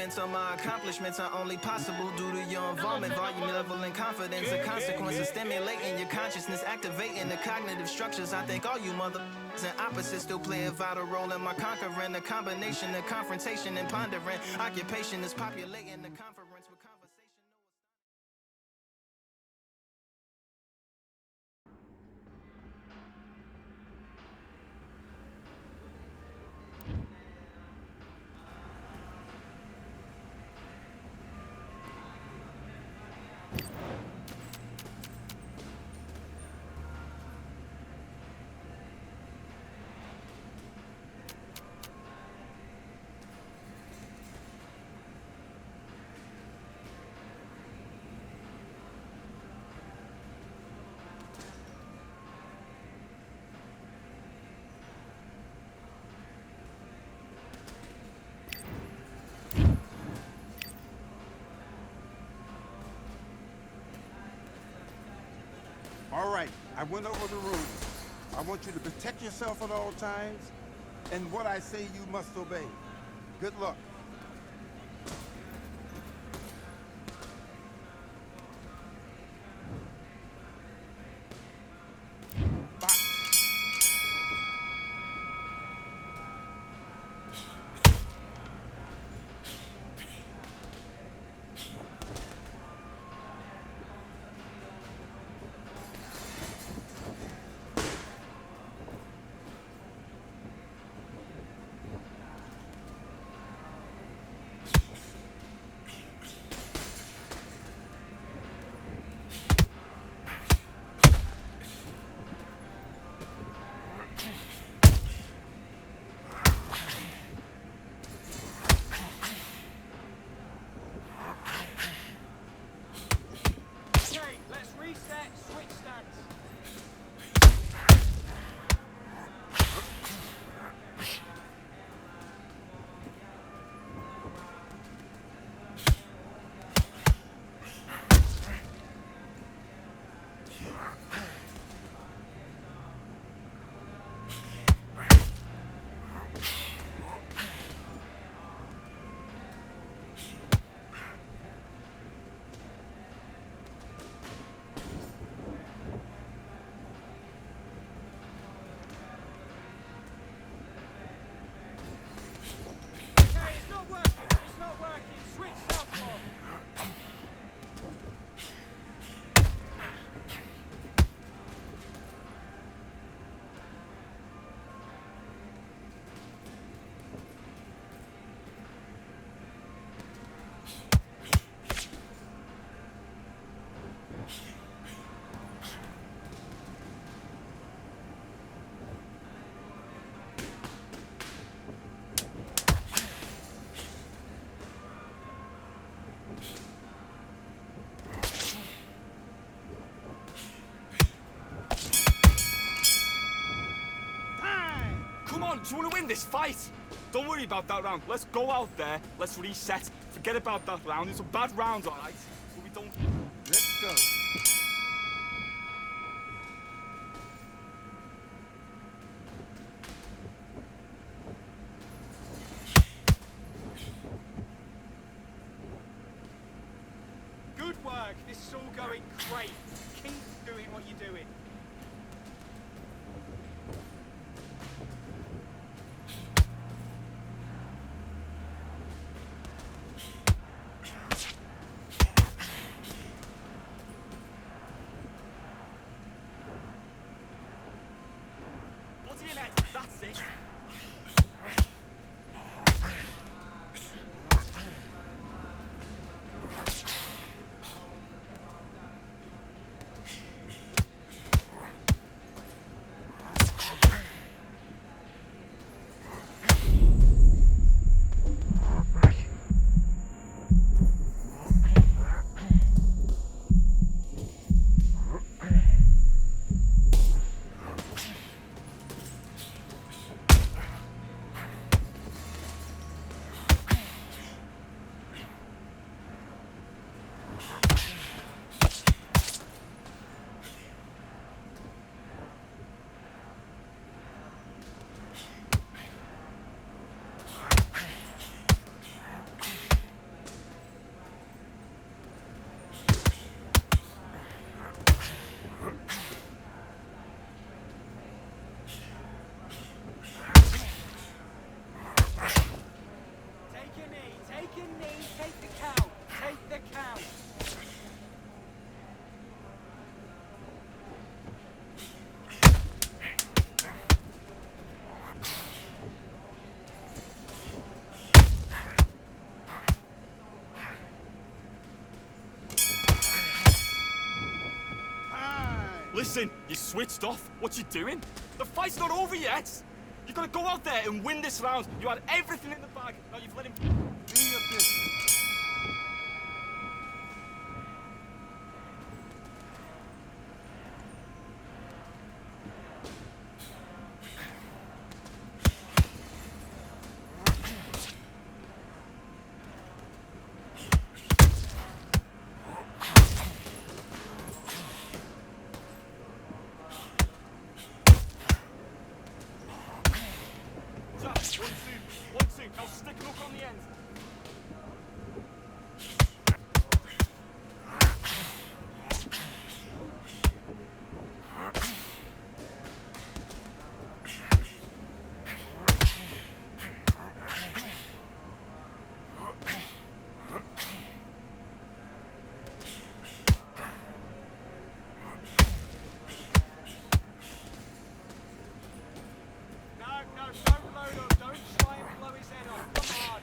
Compliments on my accomplishments are only possible due to your involvement, volume, level, and confidence. A consequence of stimulating your consciousness, activating the cognitive structures. I think all you mother and opposites still play a vital role in my conquering. The combination of confrontation and pondering. Occupation is populating the conference with conversation. All right, I went over the rules. I want you to protect yourself at all times, and what I say you must obey. Good luck. Do you want to win this fight? Don't worry about that round. Let's go out there. Let's reset. Forget about that round. It's a bad round, all right? But we don't... Let's go. Good work. This is all going great. Keep doing what you're doing. That's it. Sin, you switched off. What you doing? The fight's not over yet. You gotta go out there and win this round. You had everything in the bag. Now you've let him. Do your business. Jack, 1-2. 1-2. Now stick a hook on the end. No, don't load up. Don't try and blow his head off. Come on.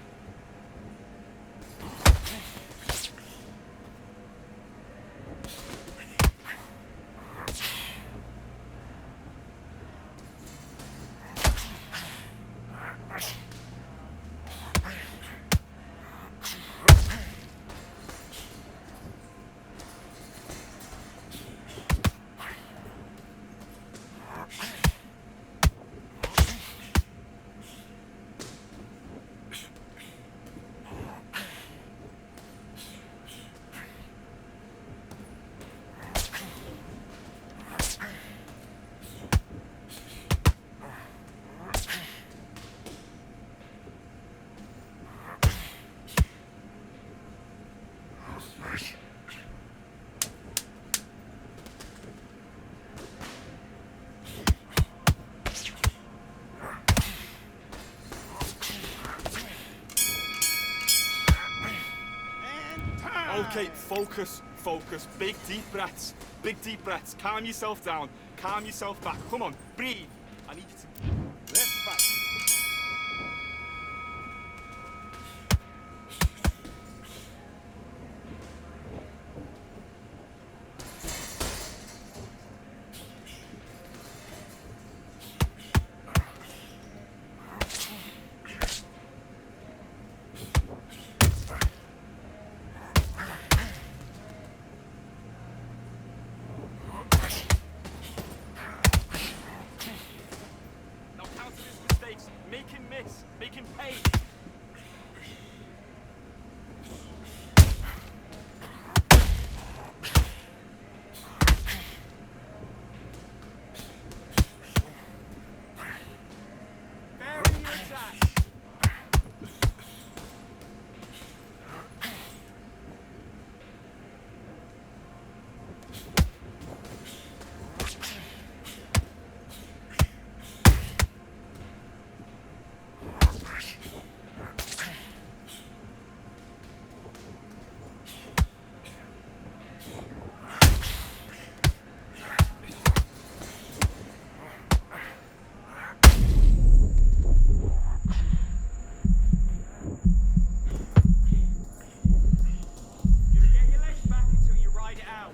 And time. Okay, focus, focus. Big deep breaths. Big deep breaths. Calm yourself down. Calm yourself back. Come on, breathe. I need you to. Let's fight. Now counter his mistakes. Make him miss. Make him pay. Vary your attack. You get your legs back until you ride it out.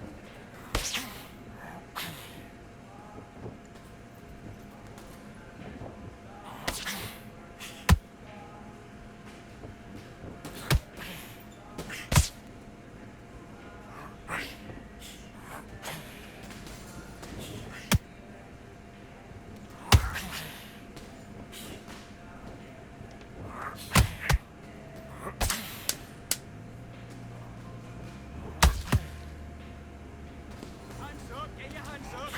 Hands up, get your hands up.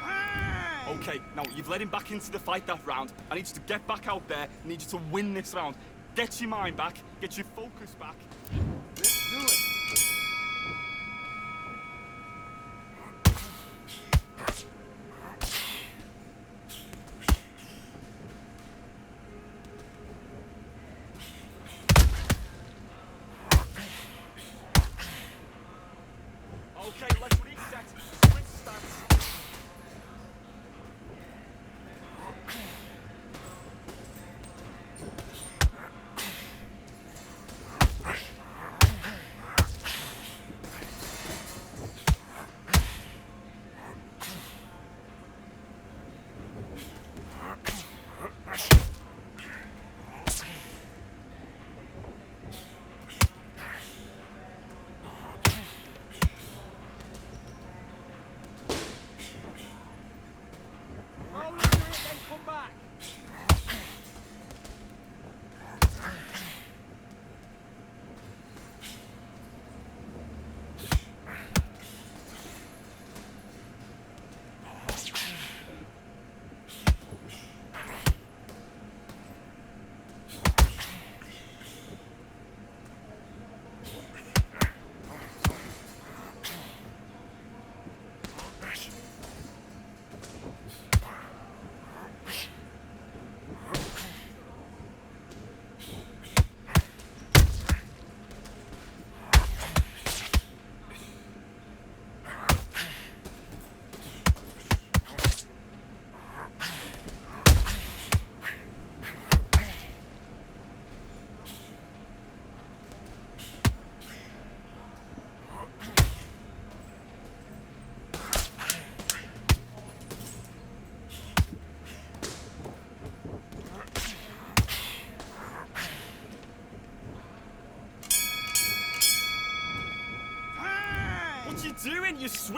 Time. Okay, now you've let him back into the fight that round. I need you to get back out there. I need you to win this round. Get your mind back. Get your focus back. Let's do it. Okay, let's reset. Switch stance.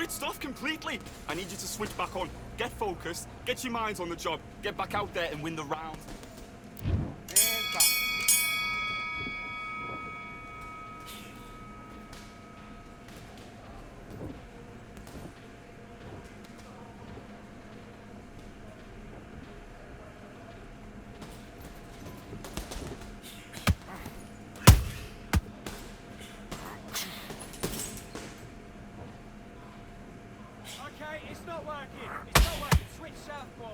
switched off completely. I need you to switch back on. Get focused, get your minds on the job, get back out there and win the round. And box. Okay, it's not working. It's not working. Switch southpaw.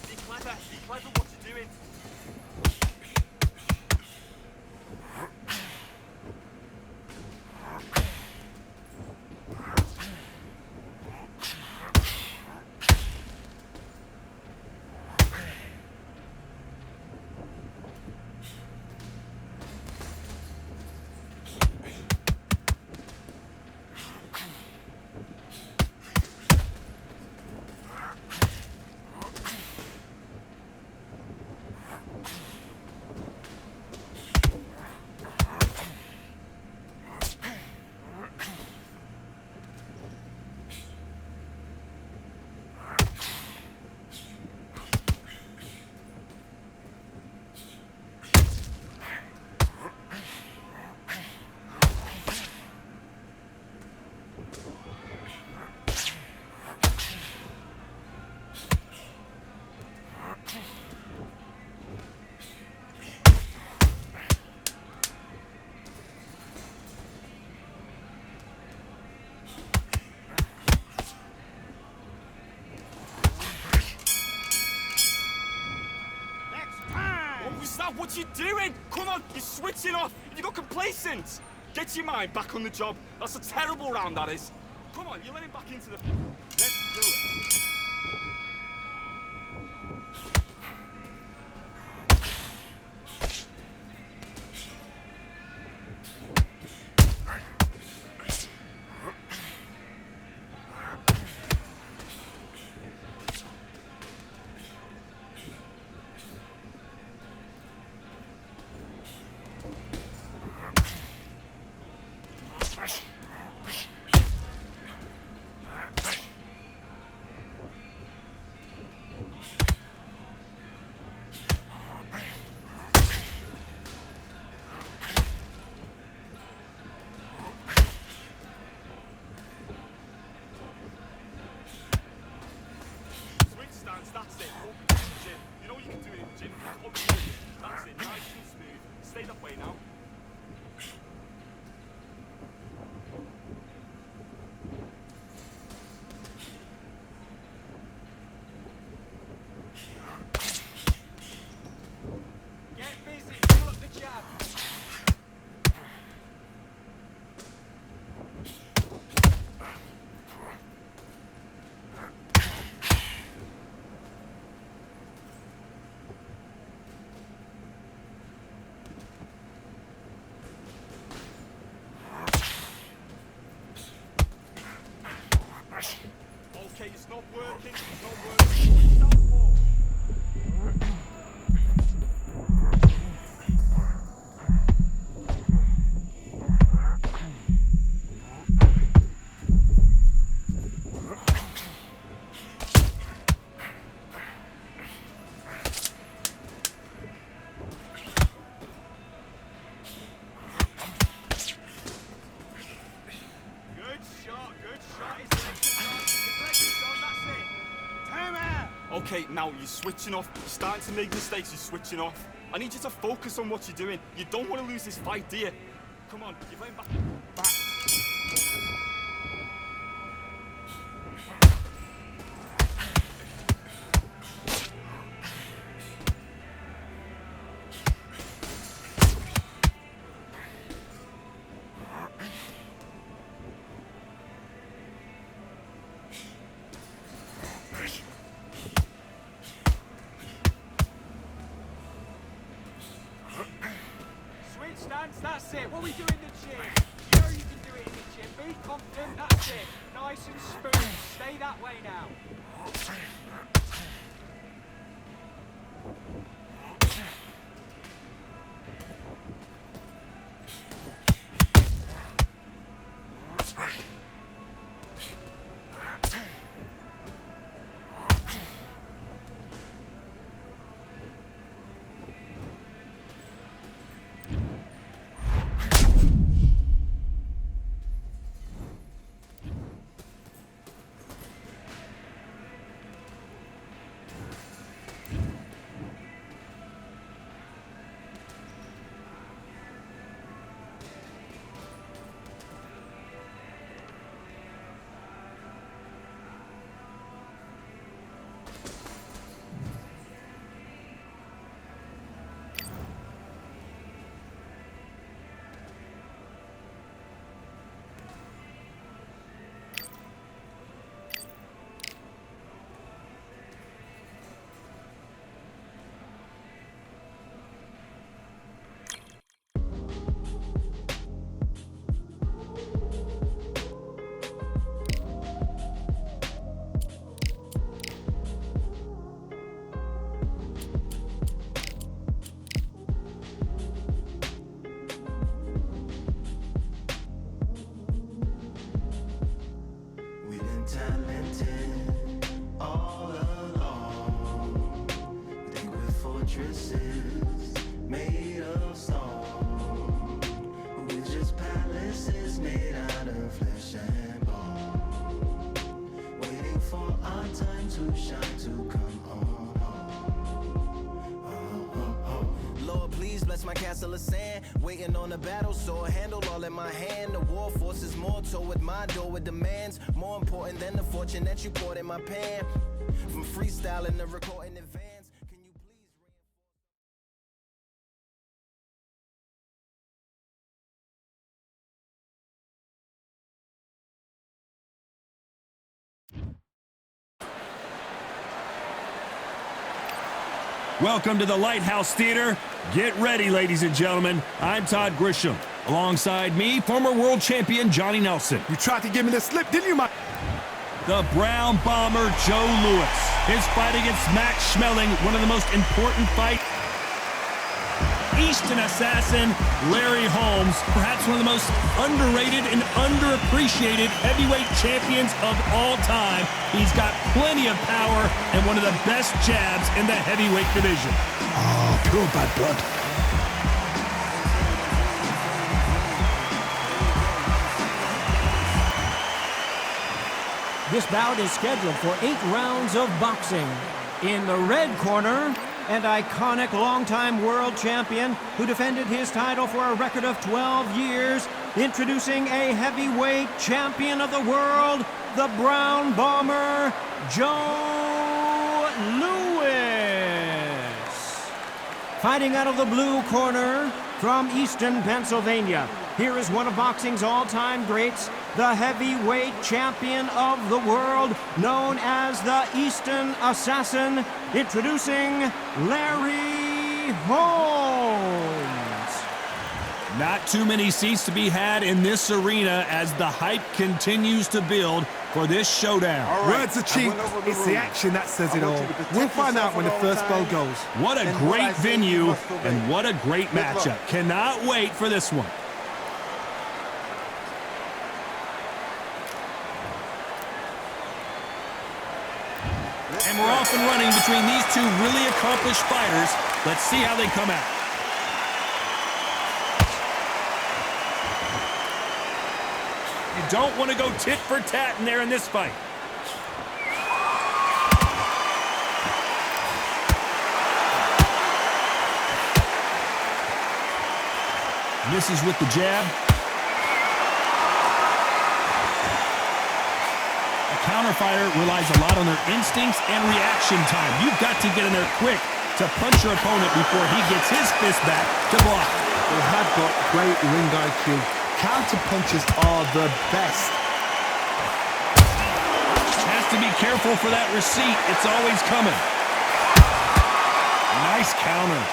Be clever what you're doing. What you doing? Come on, you're switching off. You got complacent. Get your mind back on the job. That's a terrible round, that is. Come on, you're letting back into the... Let's do it. Switch stance, that's it. Walk into the gym. You know you can do it in the gym. That's it, nice and smooth. Stay that way now. Get busy. Pull up the jab. Okay, it's not working. It's not working. Switch southpaw. Good shot. Good shot. His legs are gone. His legs are gone. That's it. Time out. Okay, now you're switching off. You're starting to make mistakes. You're switching off. I need you to focus on what you're doing. You don't want to lose this fight, do you? Come on, you're playing back. Box. Switch stance. That's it. What we do in the gym. That's it. Nice and smooth. Stay that way now. Made of stone, we're just palaces made out of flesh and bone, waiting for our time to shine, to come on home. Lord, please bless my castle of sand, waiting on a battle sword, handle all in my hand. The war force is mortal with my door with demands, more important than the fortune that you poured in my pan. From freestyling to recording advance. Welcome to the Lighthouse Theater. Get ready, ladies and gentlemen. I'm Todd Grisham. Alongside me, former world champion Johnny Nelson. You tried to give me the slip, didn't you, Mike? The Brown Bomber Joe Louis. His fight against Max Schmeling, one of the most important fights. Eastern Assassin Larry Holmes, perhaps one of the most underrated and underappreciated heavyweight champions of all time. He's got plenty of power and one of the best jabs in the heavyweight division. Oh, pure bad blood. This bout is scheduled for 8 rounds of boxing. In the red corner, an iconic longtime world champion who defended his title for a record of 12 years, introducing a heavyweight champion of the world, the Brown Bomber, Joe Louis. Fighting out of the blue corner from Easton, Pennsylvania, here is one of boxing's all-time greats, the heavyweight champion of the world, known as the Eastern Assassin, introducing Larry Holmes. Not too many seats to be had in this arena as the hype continues to build for this showdown. All right, Words are cheap. It's the action that says it all. We'll find out when the first bell goes. What a great venue and what a great matchup. Cannot wait for this one. And we're off and running between these two really accomplished fighters. Let's see how they come out. You don't want to go tit for tat in there in this fight. Misses with the jab. Counterfighter relies a lot on their instincts and reaction time. You've got to get in there quick to punch your opponent before he gets his fist back to block. They have got great ring IQ. Counter punches are the best. Has to be careful for that receipt. It's always coming. Nice counter.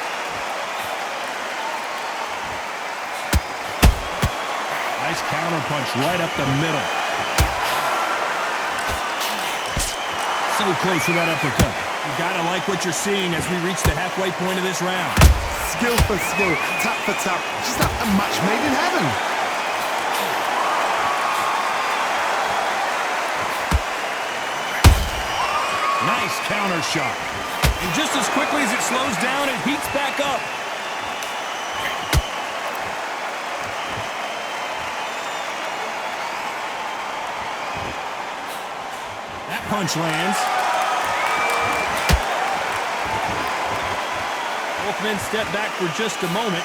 Nice counter punch right up the middle. So close to that uppercut. You gotta like what you're seeing as we reach the halfway point of this round. Skill for skill, tap for tap. Just like a match made in heaven. Nice counter shot. And just as quickly as it slows down, it heats back up. That punch lands. Both men step back for just a moment.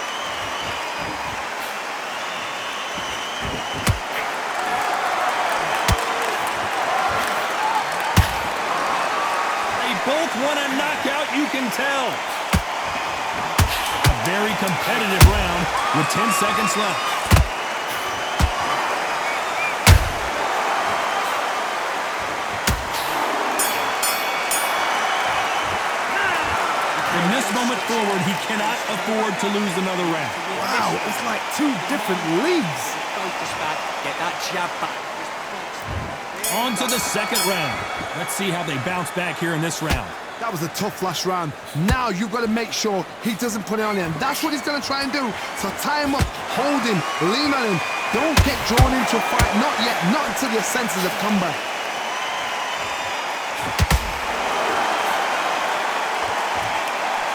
Both want a knockout, you can tell. A very competitive round with 10 seconds left. From this moment forward, he cannot afford to lose another round. Wow, it's like two different leagues. Focus back, get that jab back. On to the second round. Let's see how they bounce back here in this round. That was a tough last round. Now you've got to make sure he doesn't put it on him. That's what he's going to try and do. So tie him up, hold him, lean on him. Don't get drawn into a fight. Not yet. Not until your senses have come back.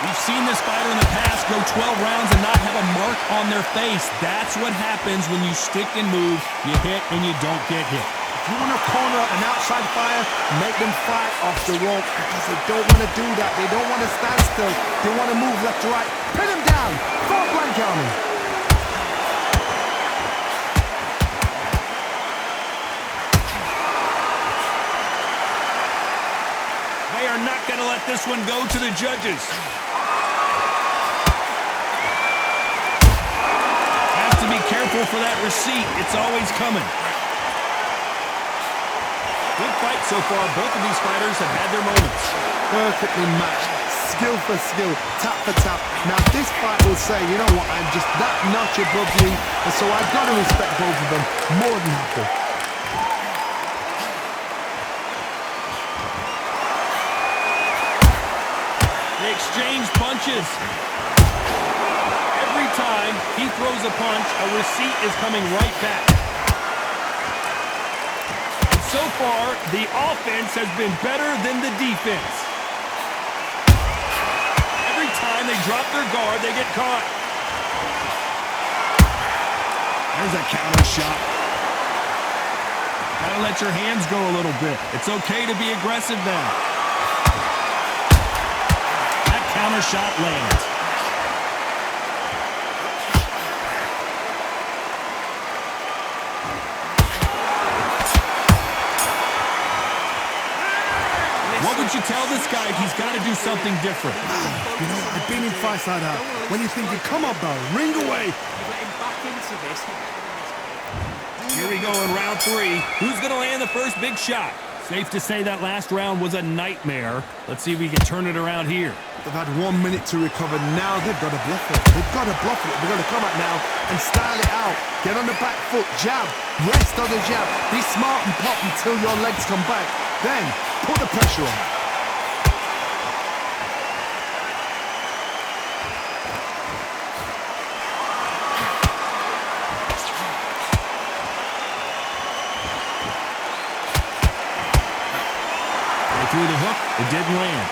We've seen this fighter in the past go 12 rounds and not have a mark on their face. That's what happens when you stick and move, you hit and you don't get hit. If you want to corner an outside fighter, make them fight off the rope because they don't want to do that. They don't want to stand still. They want to move left to right. Pin him down. Full blank on him. They are not going to let this one go to the judges. Has to be careful for that receipt. It's always coming. Good fight so far. Both of these fighters have had their moments. Perfectly matched. Skill for skill. Tap for tap. Now this fight will say, you know what, I'm just that notch above you. And so I've got to respect both of them. More than happy. They exchange punches. Every time he throws a punch, a receipt is coming right back. So far, the offense has been better than the defense. Every time they drop their guard, they get caught. There's a counter shot. Gotta let your hands go a little bit. It's okay to be aggressive now. That counter shot lands. What would you tell this guy if he's got to do something different? You know, I've been in fights like that. When you're thinking, come on, bro, ring away. You let him back into this. Here we go in round 3. Who's going to land the first big shot? Safe to say that last round was a nightmare. Let's see if we can turn it around here. They've had 1 minute to recover. Now they've got to bluff it. They've got to bluff it. They've got to come out now and style it out. Get on the back foot, jab, rest on the jab. Be smart and pop until your legs come back. Then put the pressure on. Through the hook, it didn't land.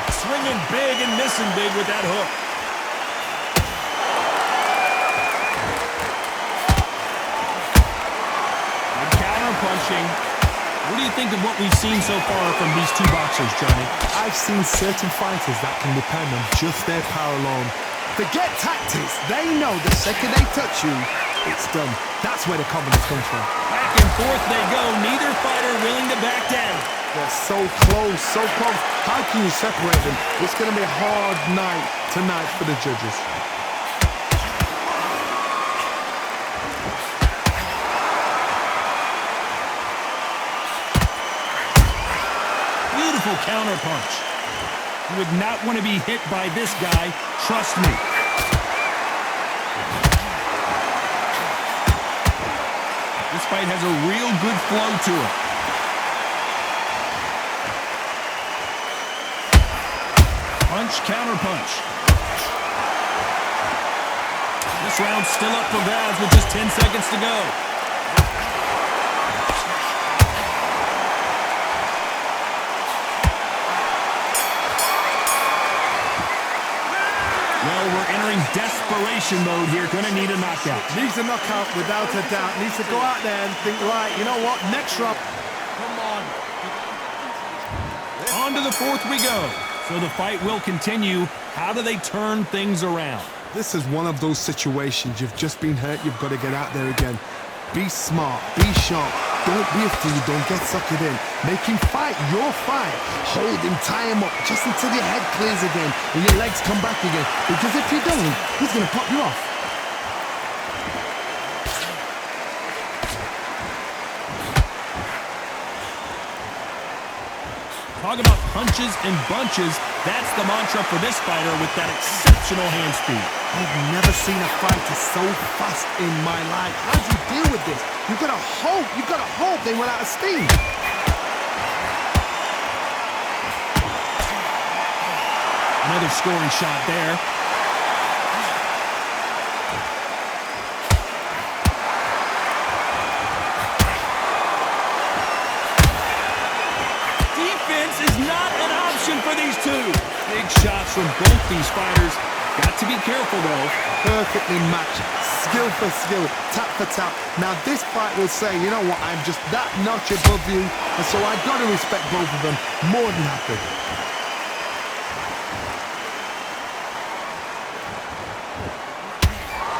Swinging big and missing big with that hook. Good counter punching. What do you think of what we've seen so far from these two boxers, Johnny? I've seen certain fighters that can depend on just their power alone. Forget tactics. They know the second they touch you, it's done. That's where the confidence comes from. Back and forth they go. Neither fighter willing to back down. They're so close, so close. How can you separate them? It's going to be a hard night tonight for the judges. Beautiful counter punch. You would not want to be hit by this guy, trust me. This fight has a real good flow to it. Punch, counter punch. This round's still up for grabs with just 10 seconds to go. Well, we're entering desperation mode here. Gonna need a knockout. Needs a knockout without a doubt. Needs to go out there and think, right, you know what, next round. Come on. On to the fourth we go. So the fight will continue. How do they turn things around? This is one of those situations. You've just been hurt. You've got to get out there again. Be smart. Be sharp. Don't be a fool. Don't get suckered in. Make him fight your fight. Hold him. Tie him up just until your head clears again and your legs come back again. Because if you don't, he's going to pop you off. Talk about punches and bunches. That's the mantra for this fighter with that exceptional hand speed. I've never seen a fighter so fast in my life. How do you deal with this? You've got to hope they run out of steam. Another scoring shot there. Defense is not an option for these two. Big shots from both these fighters. Got to be careful, though. Perfectly matched, skill for skill, tap for tap. Now this fight will say, you know what, I'm just that notch above you, and so I've got to respect both of them more than happy.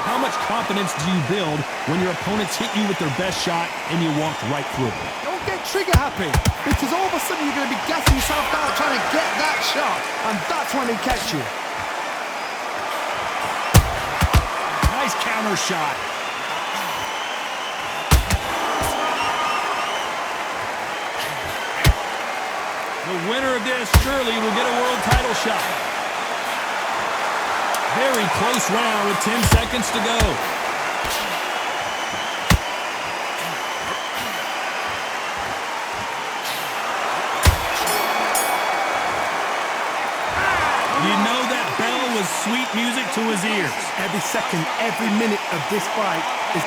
How much confidence do you build when your opponents hit you with their best shot and you walk right through it? Don't get trigger happy, because all of a sudden you're going to be gassing yourself down trying to get that shot, and that's when they catch you. Nice counter shot. The winner of this surely will get a world title shot. Very close round with 10 seconds to go. You know that bell was sweet music to his ears. Every second, every minute of this fight is...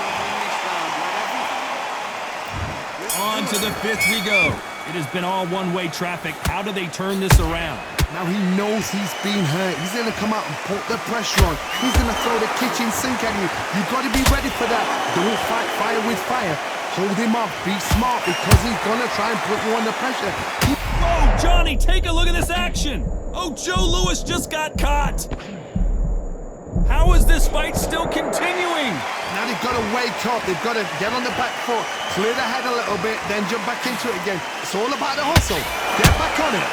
On to the fifth we go. It has been all one-way traffic. How do they turn this around? Now he knows he's been hurt. He's going to come out and put the pressure on. He's going to throw the kitchen sink at you. You've got to be ready for that. Don't fight fire with fire. Hold him off. Be smart because he's going to try and put you under pressure. Oh, Johnny, take a look at this action. Oh, Joe Louis just got caught. How is this fight still continuing? Now they've got to wake up. They've got to get on the back foot, clear the head a little bit, then jump back into it again. It's all about the hustle. Get back on it.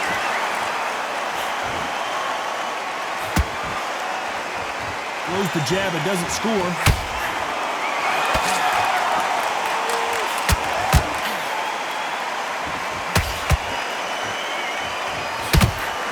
Throws the jab, it doesn't score.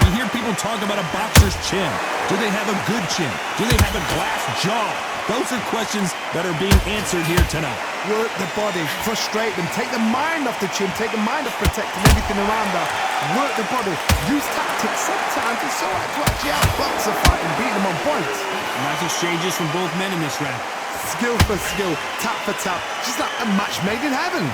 You hear people talk about a boxer's chin. Do they have a good chin? Do they have a glass jaw? Those are questions that are being answered here tonight. Work the body, frustrate them, take the mind off the chin, take the mind off protecting everything around that. Work the body, use tactics. Sometimes it's so hard to actually outbox a fight and beat them on points. Nice exchanges from both men in this round. Skill for skill, tap for tap, just like a match made in heaven.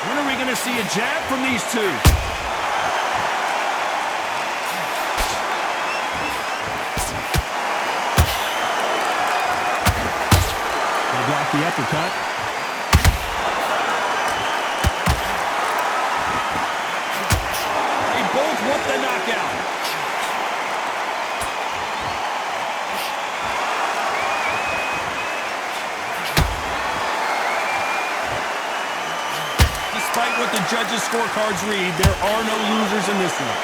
When are we going to see a jab from these two? They block the uppercut. They both want the knockout. Despite what the judges' scorecards read, there are no losers in this one.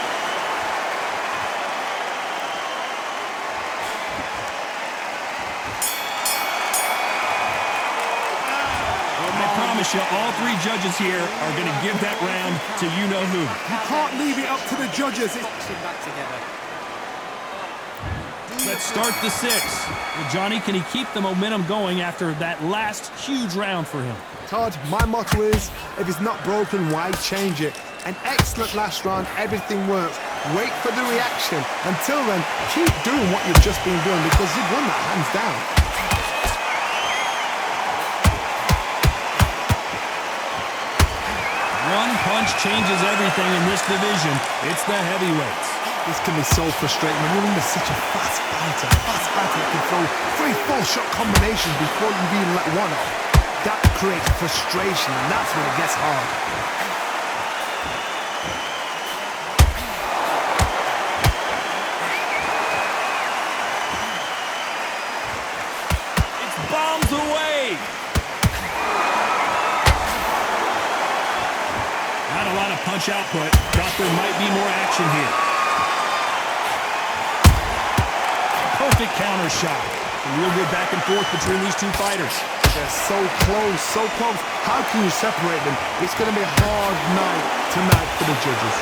I promise Militia, all three judges here are going to give that round to you-know-who. You can't leave it up to the judges. Boxing back together. Let's start the sixth. Well, Johnny, can he keep the momentum going after that last huge round for him? Todd, my motto is, if it's not broken, why change it? An excellent last round, everything works. Wait for the reaction. Until then, keep doing what you've just been doing because you've won that hands down. One punch changes everything in this division. It's the heavyweights. This can be so frustrating when you're under such a fast fighter that can throw 3 4-shot combinations before you've even let one off. That creates frustration, and that's when it gets hard. It's bombs away. Not a lot of punch output. Thought there might be more action here. Perfect counter shot. A real good back and forth between these two fighters. They're so close, so close. How can you separate them? It's going to be a hard night tonight for the judges.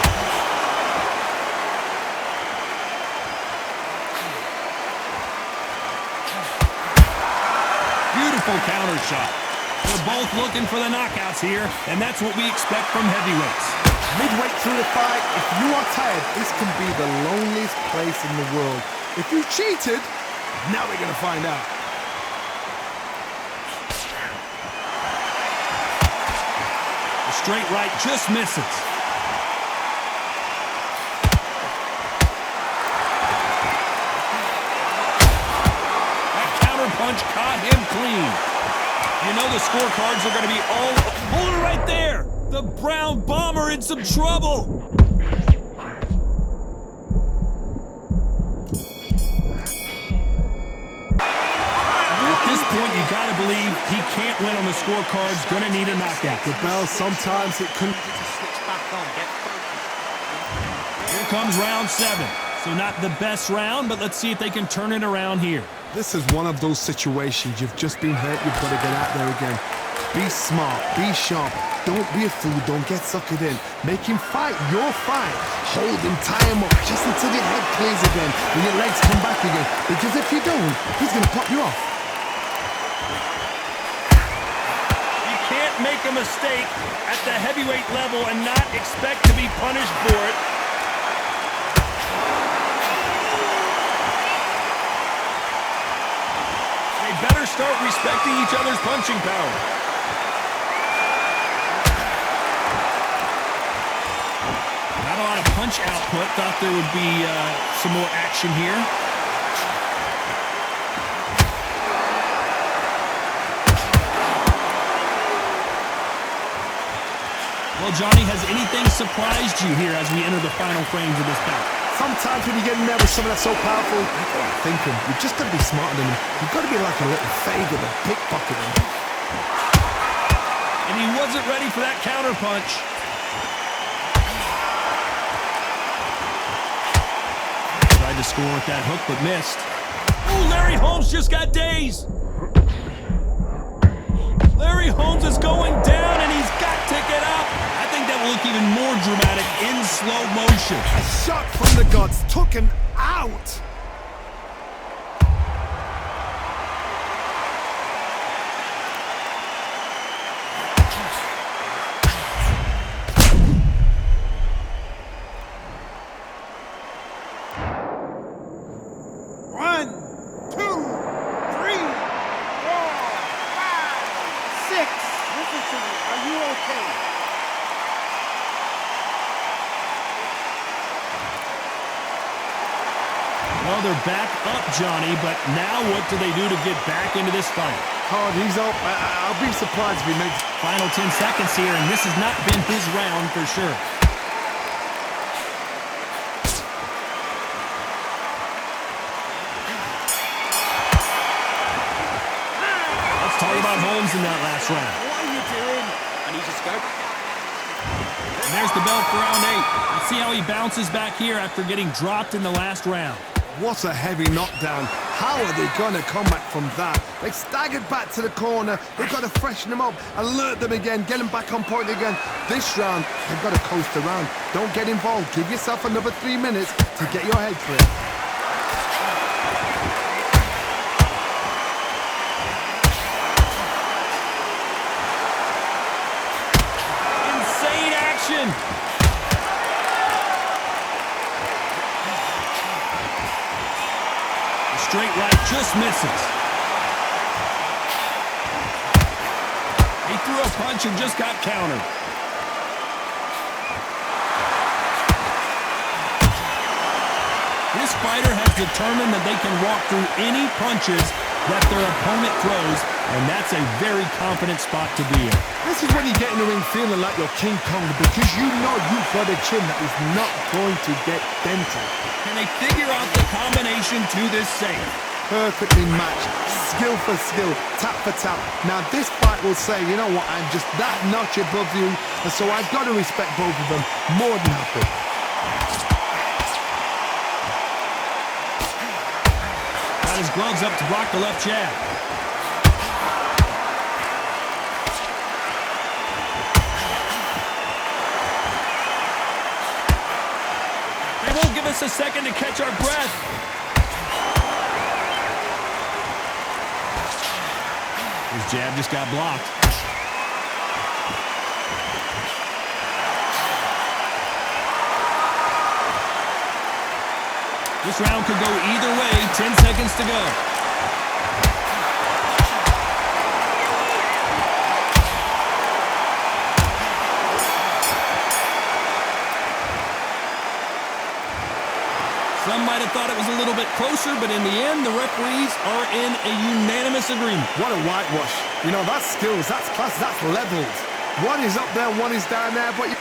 Beautiful counter shot. They're both looking for the knockouts here, and that's what we expect from heavyweights. Midway through the fight, if you are tired, this can be the loneliest place in the world. If you cheated, now we're going to find out. The straight right just misses. That counter punch caught him clean. You know the scorecards are going to be all... Hold it right there! The Brown Bomber in some trouble! At this point, you gotta believe he can't win on the scorecards. Gonna need a knockout. The bell, sometimes it can... Switch back on, get focused. Here comes round 7. So not the best round, but let's see if they can turn it around here. This is one of those situations. You've just been hurt, you've got to get out there again. Be smart, be sharp. Don't be a fool, don't get suckered in. Make him fight your fight. Hold him, tie him up, just until your head clears again and your legs come back again. Because if you don't, he's going to pop you off. You can't make a mistake at the heavyweight level and not expect to be punished for it. They better start respecting each other's punching power. Not a lot of punch output. Thought there would be some more action here. Well, Johnny, has anything surprised you here as we enter the final frames of this bout? Sometimes when you get in there with someone that's so powerful, you've got to think him. You've just got to be smarter than him. You've got to be like a little faggot and pickpocket him. And he wasn't ready for that counter punch. Tried to score with that hook, but missed. Ooh, Larry Holmes just got dazed. Larry Holmes is going down, and he's got to get up. I think that will look even more dramatic in slow motion. A shot from the gods took him out. One, two, three, 4, 5, 6. Listen to me. Are you okay? Well, they're back up, Johnny, but now what do they do to get back into this fight? Hard, he's up. I'll be surprised if he makes... Final 10 seconds here, and this has not been his round for sure. Let's talk about Holmes in that last round. What are you doing? I need you to go. And there's the bell for round 8. Let's see how he bounces back here after getting dropped in the last round. What a heavy knockdown. How are they going to come back from that? They staggered back to the corner. They've got to freshen them up, alert them again, get them back on point again. This round, they've got to coast around. Don't get involved. Give yourself another 3 minutes to get your head clear. Insane action. Straight right just misses. He threw a punch and just got countered. This fighter has determined that they can walk through any punches that their opponent throws, and that's a very confident spot to be in. This is when you get in the ring feeling like you're King Kong, because you know you've got a chin that is not going to get dented. Can they figure out the combination to this save? Perfectly matched, skill for skill, tap for tap. Now this fight will say, you know what, I'm just that notch above you, and so I've got to respect both of them more than happy. Got his gloves up to block the left jab. They won't give us a second to catch our breath. His jab just got blocked. This round could go either way. 10 seconds to go. Some might have thought it was a little bit closer, but in the end, the referees are in a unanimous agreement. What a whitewash. You know, that's skills, that's class, that's levels. One is up there, one is down there, but